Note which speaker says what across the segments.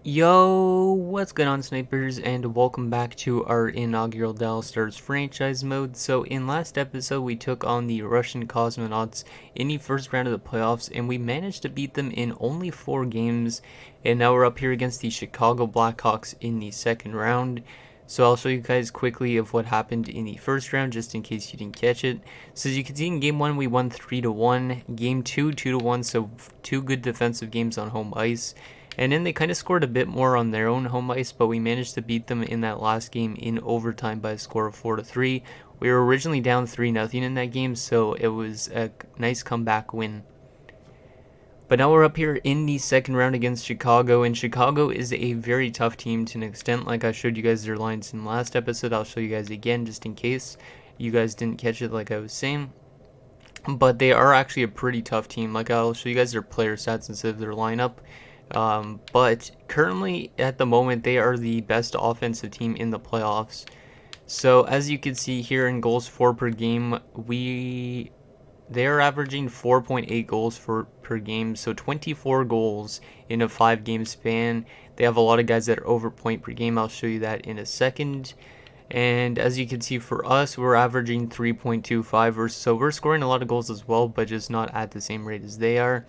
Speaker 1: Yo, what's going on, snipers, and welcome back to our inaugural Dallas Stars franchise mode. So in last episode, we took on the Russian cosmonauts in the first round of the playoffs, and we managed to beat them in only 4 games, and now we're up here against the Chicago Blackhawks in the second round. So I'll show you guys quickly of what happened in the first round, just in case you didn't catch it. So as you can see, in game 1, we won 3-1, game 2, 2-1, so 2 good defensive games on home ice. And then they kind of scored a bit more on their own home ice, but we managed to beat them in that last game in overtime by a score of 4-3. We were originally down 3-0 in that game, so it was a nice comeback win. But now we're up here in the second round against Chicago, and Chicago is a very tough team to an extent. Like I showed you guys their lines in the last episode, I'll show you guys again just in case you guys didn't catch it like I was saying. But they are actually a pretty tough team. Like I'll show you guys their player stats instead of their lineup. But currently, at the moment, they are the best offensive team in the playoffs. So as you can see here in goals for per game, they are averaging 4.8 goals per game, so 24 goals in a 5-game span. They have a lot of guys that are over point per game. I'll show you that in a second. And as you can see, for us, we're averaging 3.25, so we're scoring a lot of goals as well, but just not at the same rate as they are.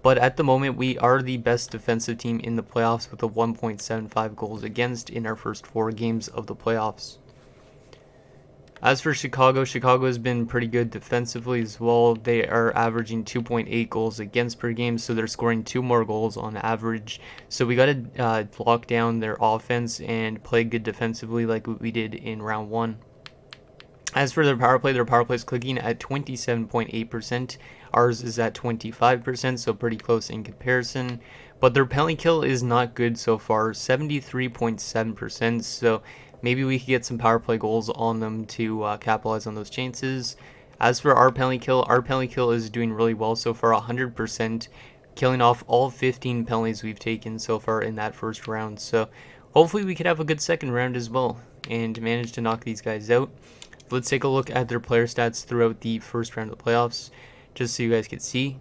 Speaker 1: But at the moment, we are the best defensive team in the playoffs with a 1.75 goals against in our first 4 games of the playoffs. As for Chicago, Chicago has been pretty good defensively as well. They are averaging 2.8 goals against per game, so they're scoring 2 more goals on average. So we got to lock down their offense and play good defensively like we did in round 1. As for their power play is clicking at 27.8%. Ours is at 25%, so pretty close in comparison. But their penalty kill is not good so far, 73.7%. So maybe we could get some power play goals on them to capitalize on those chances. As for our penalty kill is doing really well so far, 100%, killing off all 15 penalties we've taken so far in that first round. So hopefully we could have a good second round as well and manage to knock these guys out. Let's take a look at their player stats throughout the first round of the playoffs, just so you guys can see.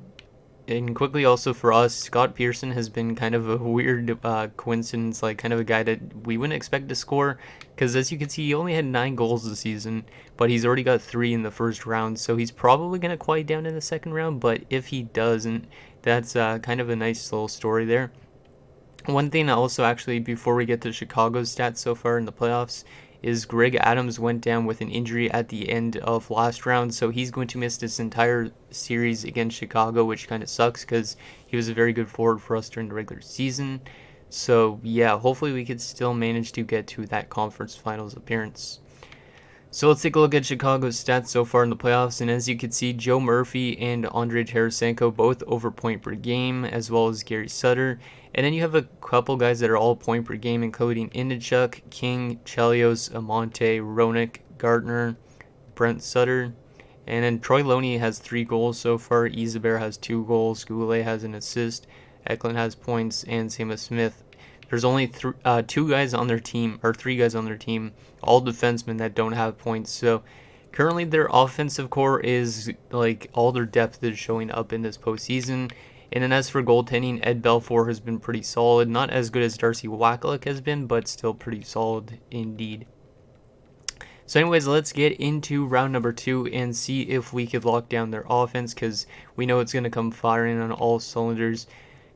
Speaker 1: And quickly also for us, Scott Pearson has been kind of a weird coincidence, like kind of a guy that we wouldn't expect to score, because as you can see, he only had 9 goals this season, but he's already got 3 in the first round, so he's probably going to quiet down in the second round, but if he doesn't, that's kind of a nice little story there. One thing also, actually, before we get to Chicago's stats so far in the playoffs, is Greg Adams went down with an injury at the end of last round, so he's going to miss this entire series against Chicago, which kind of sucks because he was a very good forward for us during the regular season. So yeah, hopefully we could still manage to get to that conference finals appearance. So let's take a look at Chicago's stats so far in the playoffs, and as you can see, Joe Murphy and Andrei Tarasenko both over point per game, as well as Gary Sutter. And then you have a couple guys that are all point per game, including Indichuk, King, Chelios, Amante, Roenick, Gardner, Brent Sutter. And then Troy Loney has 3 goals so far, Isabert has 2 goals, Goulet has an assist, Eklund has points, and same with Smith. There's only 2 guys on their team, or 3 guys on their team, all defensemen that don't have points. So currently their offensive core is like all their depth is showing up in this postseason. And then as for goaltending, Ed Belfour has been pretty solid. Not as good as Darcy Wackelick has been, but still pretty solid indeed. So anyways, let's get into round number 2 and see if we could lock down their offense, because we know it's going to come firing on all cylinders.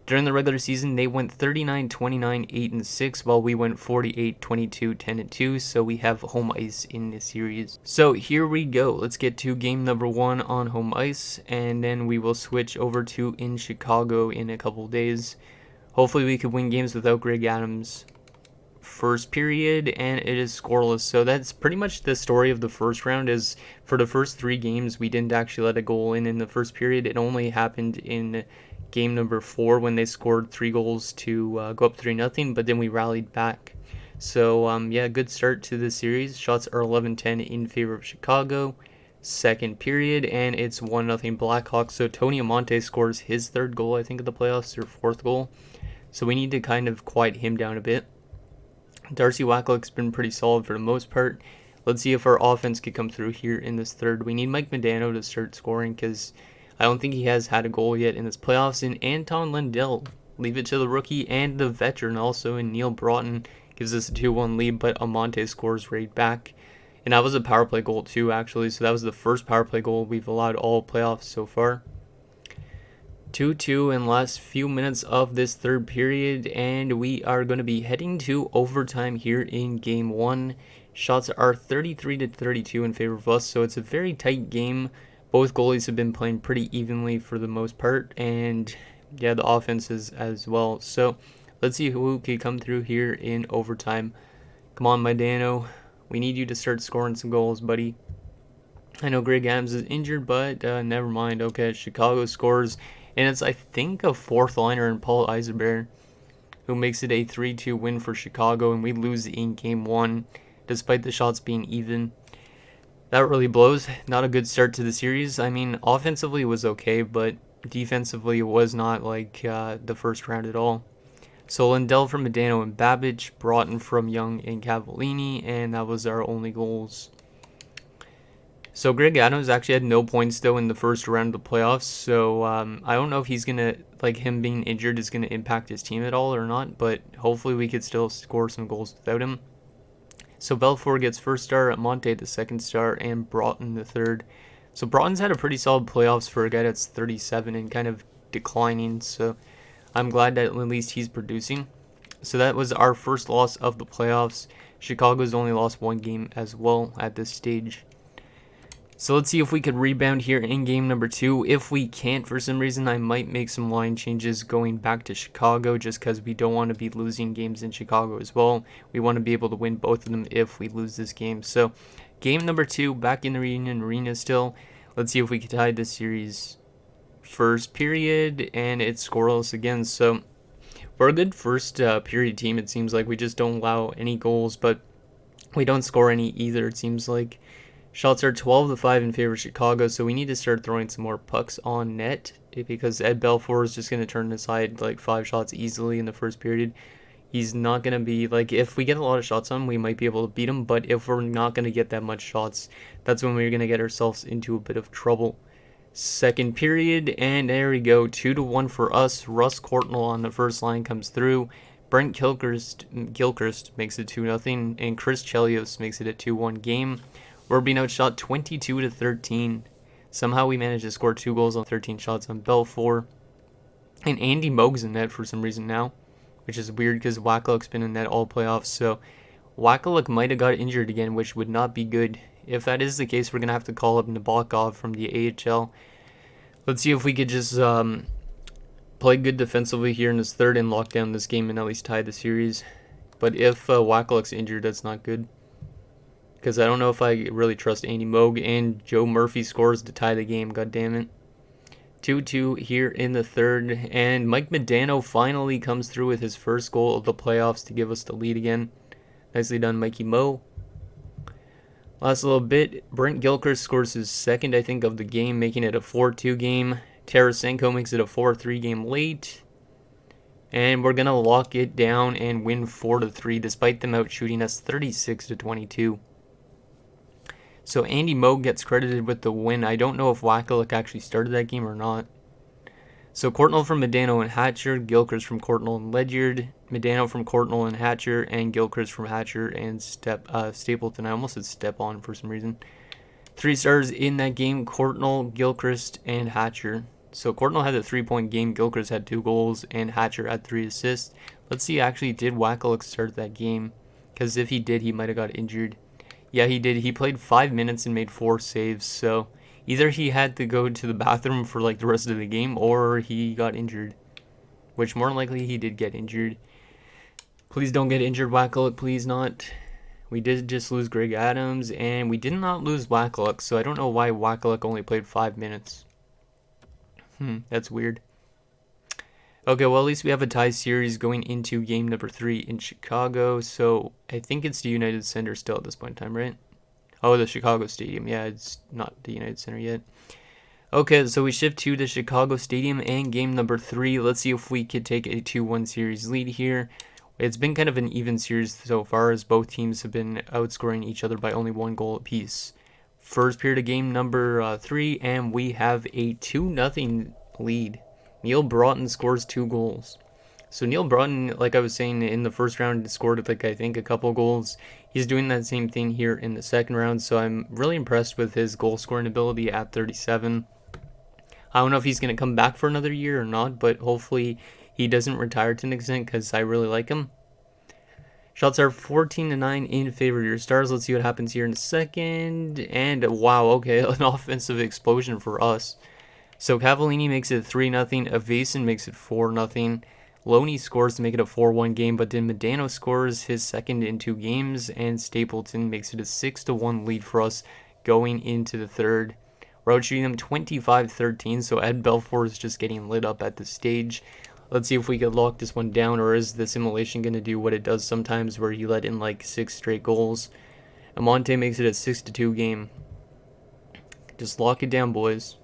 Speaker 1: During the regular season, they went 39, 29, 8, and 6, while we went 48, 22, 10, and 2, so we have home ice in this series. So here we go. Let's get to game number 1 on home ice, and then we will switch over to in Chicago in a couple days. Hopefully we could win games without Greg Adams. First period, and it is scoreless. So that's pretty much the story of the first round. Is for the first 3 games, we didn't actually let a goal in the first period. It only happened in game number 4 when they scored 3 goals to go up 3-0, but then we rallied back. So yeah, good start to the series. Shots are 11-10 in favor of Chicago. Second period, and it's 1-0 Blackhawks. So Tony Amante scores his 3rd goal, I think, of the playoffs, or 4th goal. So we need to kind of quiet him down a bit. Darcy Wackelick's been pretty solid for the most part. Let's see if our offense could come through here in this third. We need Mike Modano to start scoring, because I don't think he has had a goal yet in this playoffs. And Anton Lundell leave it to the rookie and the veteran also, and Neil Broughton gives us a 2-1 lead, but Amante scores right back. And that was a power play goal too, actually, so that was the first power play goal we've allowed all playoffs so far. 2-2 in the last few minutes of this third period, and we are going to be heading to overtime here in game 1. Shots are 33-32 in favor of us, so it's a very tight game. Both goalies have been playing pretty evenly for the most part, and yeah, the offenses as well. So let's see who can come through here in overtime. Come on, Modano. We need you to start scoring some goals, buddy. I know Greg Adams is injured, but never mind. Okay, Chicago scores, and it's, I think, a fourth liner in Paul Eisenberg, who makes it a 3-2 win for Chicago, and we lose in game 1, despite the shots being even. That really blows. Not a good start to the series. I mean, offensively it was okay, but defensively it was not like the first round at all. So Lindell from Modano and Babbage, Broughton from Young and Cavallini, and that was our only goals. So Greg Adams actually had no points though in the first round of the playoffs, so I don't know if he's gonna, like, him being injured is gonna impact his team at all or not, but hopefully we could still score some goals without him. So Belfour gets first star, Monte the second star, and Broughton the third. So Broughton's had a pretty solid playoffs for a guy that's 37 and kind of declining, so I'm glad that at least he's producing. So that was our first loss of the playoffs. Chicago's only lost one game as well at this stage. So let's see if we could rebound here in game number 2. If we can't for some reason, I might make some line changes going back to Chicago, just because we don't want to be losing games in Chicago as well. We want to be able to win both of them if we lose this game. So game number 2, back in the Reunion Arena still. Let's see if we can tie this series. First period, and it's scoreless again. So we're a good first period team, it seems like. We just don't allow any goals, but we don't score any either, it seems like. Shots are 12-5 in favor of Chicago, so we need to start throwing some more pucks on net, because Ed Belfour is just going to turn aside like 5 shots easily in the first period. He's not going to be, like, if we get a lot of shots on him, we might be able to beat him, but if we're not going to get that much shots, that's when we're going to get ourselves into a bit of trouble. Second period, and there we go, 2-1 for us. Russ Courtnall on the first line comes through. Brent Gilchrist makes it 2-0, and Chris Chelios makes it a 2-1 game. We're being outshot 22-13. Somehow we managed to score 2 goals on 13 shots on Belfour. And Andy Moog's in net for some reason now, which is weird because Wakaluk's been in net all playoffs. So Wakaluk might have got injured again, which would not be good. If that is the case, we're going to have to call up Nabokov from the AHL. Let's see if we could just play good defensively here in this third and lock down this game and at least tie the series. But if Wakaluk's injured, that's not good, because I don't know if I really trust Andy Moog, and Joe Murphy scores to tie the game, god damn it. 2-2 here in the third, and Mike Modano finally comes through with his first goal of the playoffs to give us the lead again. Nicely done, Mikey Mo. Last little bit, Brent Gilchrist scores his second, I think, of the game, making it a 4-2 game. Tarasenko makes it a 4-3 game late. And we're going to lock it down and win 4-3, despite them out shooting us 36-22. So Andy Moog gets credited with the win. I don't know if Wakaluk actually started that game or not. So Courtnall from Modano and Hatcher, Gilchrist from Courtnall and Ledyard, Modano from Courtnall and Hatcher, and Gilchrist from Hatcher and Stapleton. I almost said Step On for some reason. 3 stars in that game, Courtnall, Gilchrist, and Hatcher. So Courtnall had a 3-point game, Gilchrist had 2 goals, and Hatcher had 3 assists. Let's see, actually, did Wakaluk start that game? Because if he did, he might have got injured. Yeah, he did. He played 5 minutes and made 4 saves, so either he had to go to the bathroom for like the rest of the game, or he got injured, which more than likely he did get injured. Please don't get injured, Wakaluk, please not. We did just lose Greg Adams, and we did not lose Wakaluk, so I don't know why Wakaluk only played 5 minutes. That's weird. Okay, well, at least we have a tie series going into game number 3 in Chicago. So I think it's the United Center still at this point in time, right? Oh, the Chicago Stadium. Yeah, it's not the United Center yet. Okay, so we shift to the Chicago Stadium and game number 3. Let's see if we could take a 2-1 series lead here. It's been kind of an even series so far, as both teams have been outscoring each other by only 1 goal apiece. First period of game number 3, and we have a 2-0 lead. Neil Broughton scores 2 goals. So Neil Broughton, like I was saying in the first round, scored like I think a couple goals. He's doing that same thing here in the second round, so I'm really impressed with his goal scoring ability at 37. I don't know if he's going to come back for another year or not, but hopefully he doesn't retire to an extent because I really like him. Shots are 14-9 in favor of your Stars. Let's see what happens here in a second. And wow, okay, an offensive explosion for us. So Cavallini makes it 3-0. Evason makes it 4-0. Loney scores to make it a 4-1 game, but then Medano scores his second in 2 games, and Stapleton makes it a 6-1 lead for us going into the third. We're out shooting them 25-13, so Ed Belfour is just getting lit up at this stage. Let's see if we could lock this one down, or is the simulation going to do what it does sometimes where you let in like 6 straight goals. Amante makes it a 6-2 game. Just lock it down, boys.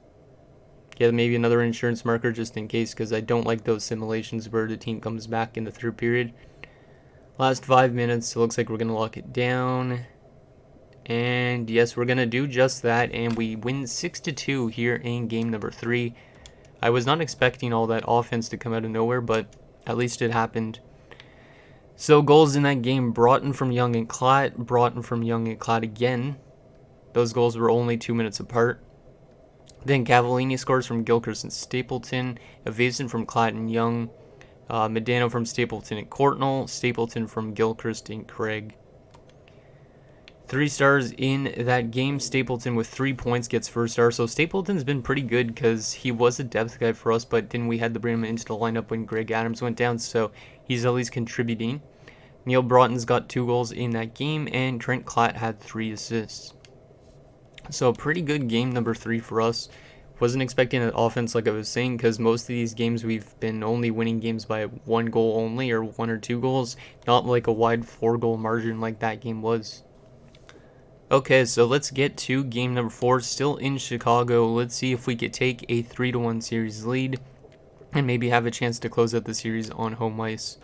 Speaker 1: Get maybe another insurance marker just in case, because I don't like those simulations where the team comes back in the third period. Last 5 minutes, it looks like we're going to lock it down. And yes, we're going to do just that, and we win 6-2 here in game number 3. I was not expecting all that offense to come out of nowhere, but at least it happened. So goals in that game, Broughton from Young and Klatt, Broughton from Young and Klatt again. Those goals were only 2 minutes apart. Then Cavallini scores from Gilchrist and Stapleton, Evason from Klatt and Young, Medano from Stapleton and Courtnall, Stapleton from Gilchrist and Craig. 3 stars in that game. Stapleton with 3 points gets first star. So Stapleton's been pretty good because he was a depth guy for us, but then we had to bring him into the lineup when Greg Adams went down, so he's at least contributing. Neil Broughton's got 2 goals in that game, and Trent Klatt had 3 assists. So pretty good game number 3 for us. Wasn't expecting an offense like I was saying, because most of these games we've been only winning games by 1 goal only, or 1 or 2 goals, not like a wide 4-goal margin like that game was. Okay, so let's get to game number 4, still in Chicago. Let's see if we could take a 3-1 series lead and maybe have a chance to close out the series on home ice.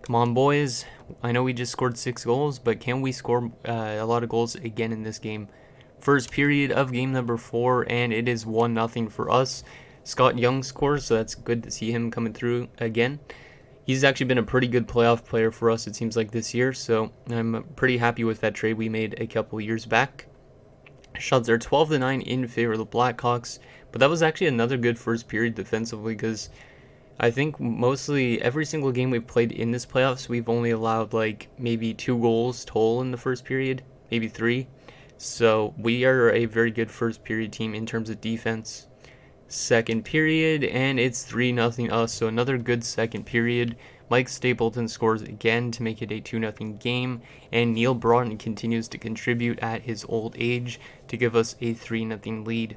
Speaker 1: Come on, boys. I know we just scored 6 goals, but can we score a lot of goals again in this game? First period of game number 4, and it is 1-0 for us. Scott Young scores, so that's good to see him coming through again. He's actually been a pretty good playoff player for us, it seems like, this year, so I'm pretty happy with that trade we made a couple years back. Shots are 12-9 in favor of the Blackhawks, but that was actually another good first period defensively, because I think mostly every single game we've played in this playoffs, we've only allowed like maybe 2 goals total in the first period, maybe 3. So we are a very good first period team in terms of defense. Second period, and it's 3-0 us, so another good second period. Mike Stapleton scores again to make it a 2-0 game, and Neil Broughton continues to contribute at his old age to give us a 3-0 lead.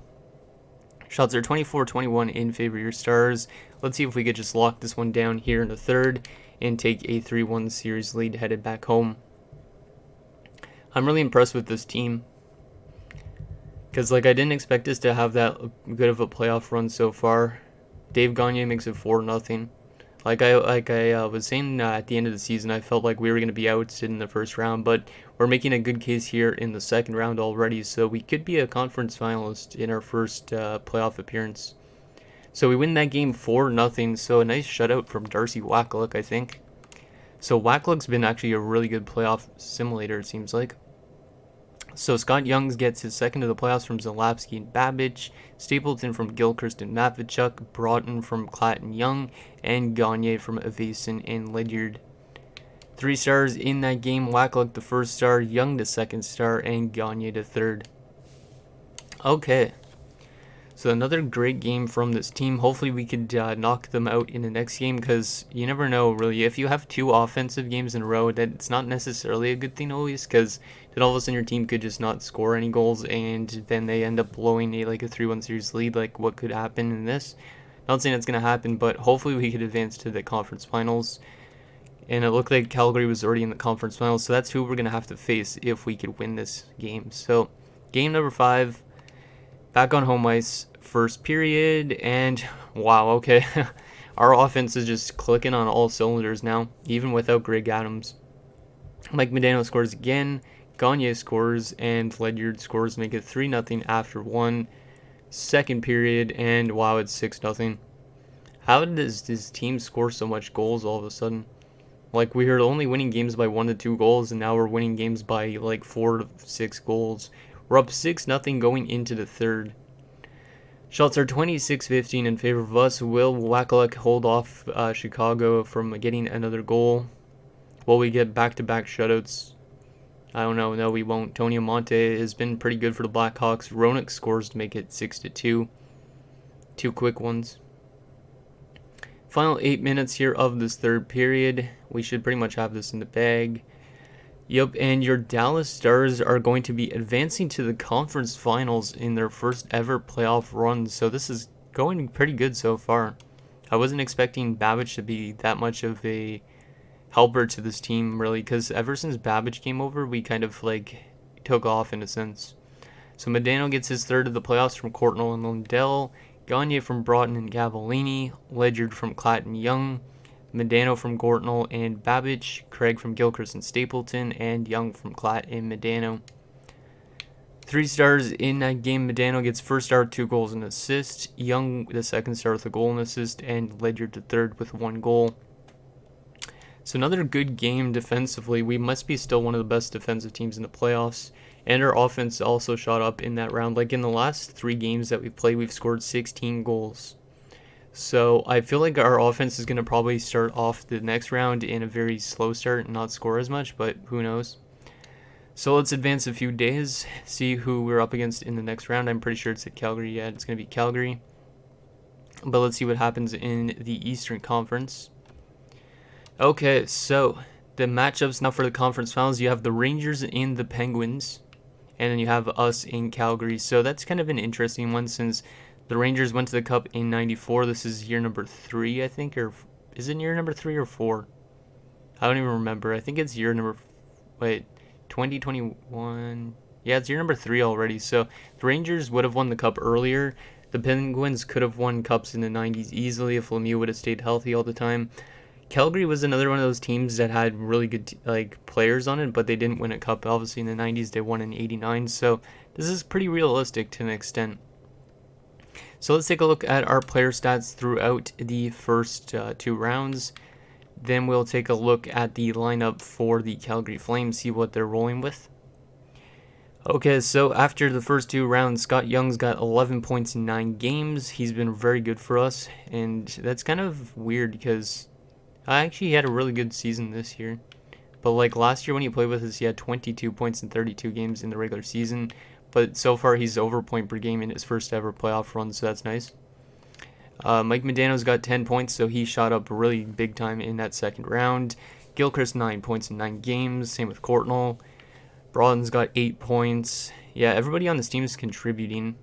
Speaker 1: Shots are 24-21 in favor of your Stars. Let's see if we could just lock this one down here in the third and take a 3-1 series lead headed back home. I'm really impressed with this team, because I didn't expect us to have that good of a playoff run so far. Dave Gagne makes it 4-0. Like I was saying at the end of the season, I felt like we were going to be ousted in the first round, but we're making a good case here in the second round already, so we could be a conference finalist in our first playoff appearance. So we win that game 4-0, so a nice shutout from Darcy Wackluck, I think. So Wackluck's been actually a really good playoff simulator, it seems like. So Scott Young gets his second of the playoffs from Zalapsky and Babbage, Stapleton from Gilchrist and Matvichuk, Broughton from Klatt and Young, and Gagne from Evason and Ledyard. 3 stars in that game, Wackluck the first star, Young the second star, and Gagne the third. Okay, so another great game from this team. Hopefully we could knock them out in the next game, because you never know, really. If you have 2 offensive games in a row, that's not necessarily a good thing always, because then all of a sudden your team could just not score any goals, and then they end up blowing a 3-1 series lead, like what could happen in this. Not saying it's going to happen, but hopefully we could advance to the conference finals. And it looked like Calgary was already in the conference finals, so that's who we're going to have to face if we could win this game. So, game number 5. Back on home ice, first period, and wow, okay. Our offense is just clicking on all cylinders now, even without Greg Adams. Mike Medano scores again, Gagne scores, and Ledyard scores, make it 3-0 after 1 second period, and wow, it's 6-0. How does this team score so much goals all of a sudden? Like, we were only winning games by 1 to 2 goals, and now we're winning games by like 4 to 6 goals. We're up 6-0 going into the third. Shots are 26-15 in favor of us. Will Wakaluk hold off Chicago from getting another goal? Will we get back-to-back shutouts? I don't know. No, we won't. Tony Amonte has been pretty good for the Blackhawks. Roenick scores to make it 6-2. Two quick ones. Final 8 minutes here of this third period. We should pretty much have this in the bag. Yep, and your Dallas Stars are going to be advancing to the conference finals in their first ever playoff run. So this is going pretty good so far. I wasn't expecting Babbage to be that much of a helper to this team, really, because ever since Babbage came over, we kind of like took off in a sense. So Medano gets his third of the playoffs from Courtnall and Lundell, Gagne from Broughton and Cavallini, Ledyard from Klatt and Young, Medano from Courtnall and Babbage, Craig from Gilchrist and Stapleton, and Young from Klatt and Medano. 3 stars in that game. Medano gets first star with 2 goals and assist, Young the second star with a goal and assist, and Ledyard the third with 1 goal. So another good game defensively. We must be still one of the best defensive teams in the playoffs. And our offense also shot up in that round. Like in the last 3 games that we've played, we've scored 16 goals. So I feel like our offense is going to probably start off the next round in a very slow start and not score as much, but who knows. So let's advance a few days, see who we're up against in the next round. I'm pretty sure it's at Calgary. Yeah, it's going to be Calgary. But let's see what happens in the Eastern Conference. Okay, so the matchups now for the conference finals. You have the Rangers and the Penguins, and then you have us in Calgary. So that's kind of an interesting one since the Rangers went to the Cup in '94. This is year number 3, I think, or is it year number 3 or 4? I don't even remember. I think it's year number 2021. Yeah, it's year number 3 already. So the Rangers would have won the Cup earlier. The Penguins could have won Cups in the 90s easily if Lemieux would have stayed healthy all the time. Calgary was another one of those teams that had really good players on it, but they didn't win a cup. Obviously, in the 90s, they won in '89, so this is pretty realistic to an extent. So let's take a look at our player stats throughout the first 2 rounds. Then we'll take a look at the lineup for the Calgary Flames, see what they're rolling with. Okay, so after the first 2 rounds, Scott Young's got 11 points in 9 games. He's been very good for us, and that's kind of weird because I actually had a really good season this year. But like last year when he played with us, he had 22 points in 32 games in the regular season. But so far he's over point per game in his first ever playoff run, so that's nice. Mike Medano's got 10 points, so he shot up really big time in that second round. Gilchrist 9 points in 9 games, same with Courtnall. Broughton's got 8 points. Yeah, everybody on this team is contributing.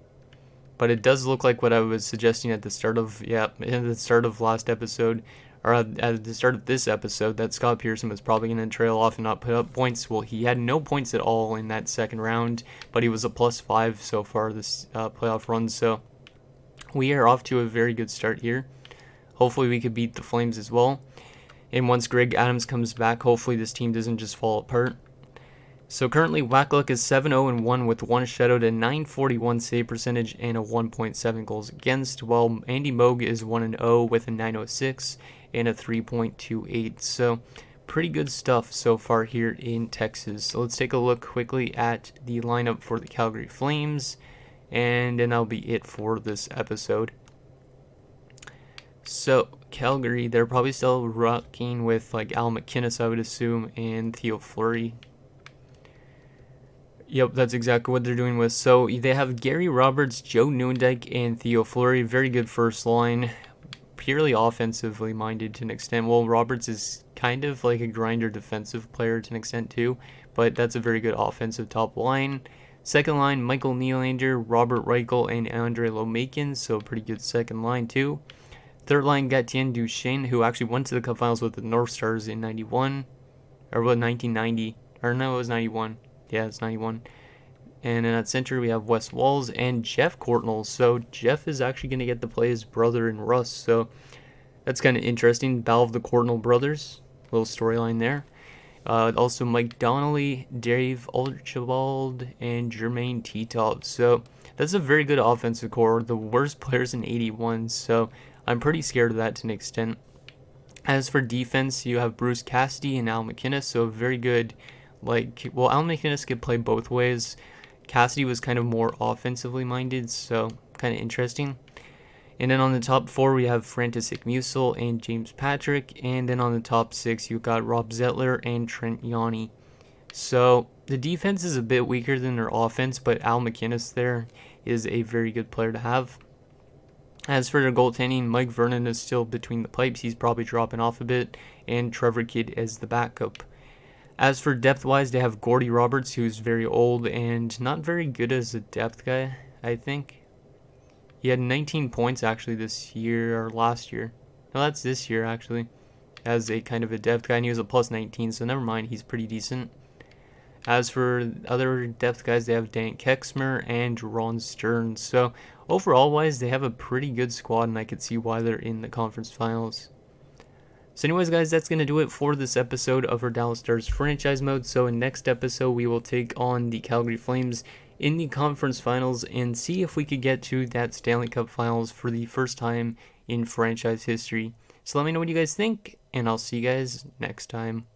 Speaker 1: But it does look like what I was suggesting at the start of last episode, or at the start of this episode, that Scott Pearson was probably going to trail off and not put up points. Well, he had no points at all in that second round, but he was a +5 so far this playoff run. So we are off to a very good start here. Hopefully we could beat the Flames as well. And once Greg Adams comes back, hopefully this team doesn't just fall apart. So currently Wakaluk is 7-0-1 with 1 shutout, a .941 save percentage, and a 1.7 goals against, while Andy Moog is 1-0 with a .906 and a 3.28. So pretty good stuff so far here in Texas. So let's take a look quickly at the lineup for the Calgary Flames, and then that'll be it for this episode. So Calgary, they're probably still rocking with like Al McInnes, I would assume, and Theo Fleury. Yep, that's exactly what they're doing with. So they have Gary Roberts, Joe Nieuwendyk, and Theo Fleury. Very good first line. Purely offensively minded to an extent. Well, Roberts is kind of like a grinder defensive player to an extent too, but that's a very good offensive top line. Second line, Michael Nylander, Robert Reichel, and Andre Lomakin, so pretty good second line too. Third line, Gatien Duchesne, who actually went to the Cup Finals with the North Stars in 1990. Or no, it was 91. Yeah, it's 91. And then at center, we have Wes Walls and Jeff Courtnall. So Jeff is actually going to get to play his brother in Russ. So that's kind of interesting. Battle of the Courtnall brothers. Little storyline there. Also Mike Donnelly, Dave Archibald, and Jermaine T-Top. So that's a very good offensive core. The worst players in 81. So I'm pretty scared of that to an extent. As for defense, you have Bruce Cassidy and Al MacInnis, so very good. Al MacInnis could play both ways. Cassidy was kind of more offensively minded, so kind of interesting. And then on the top four, we have František Musil and James Patrick. And then on the top six, you got Rob Zettler and Trent Yawney. So the defense is a bit weaker than their offense, but Al MacInnis there is a very good player to have. As for their goaltending, Mike Vernon is still between the pipes. He's probably dropping off a bit. And Trevor Kidd as the backup. As for depth-wise, they have Gordy Roberts, who's very old and not very good as a depth guy, I think. He had 19 points actually this year, or last year. No, that's this year actually, as a kind of a depth guy, and he was a plus 19, so never mind, he's pretty decent. As for other depth guys, they have Dan Kexmer and Ron Stearns. So overall-wise, they have a pretty good squad, and I could see why they're in the conference finals. So anyways, guys, that's going to do it for this episode of our Dallas Stars franchise mode. So in next episode, we will take on the Calgary Flames in the conference finals and see if we could get to that Stanley Cup finals for the first time in franchise history. So let me know what you guys think, and I'll see you guys next time.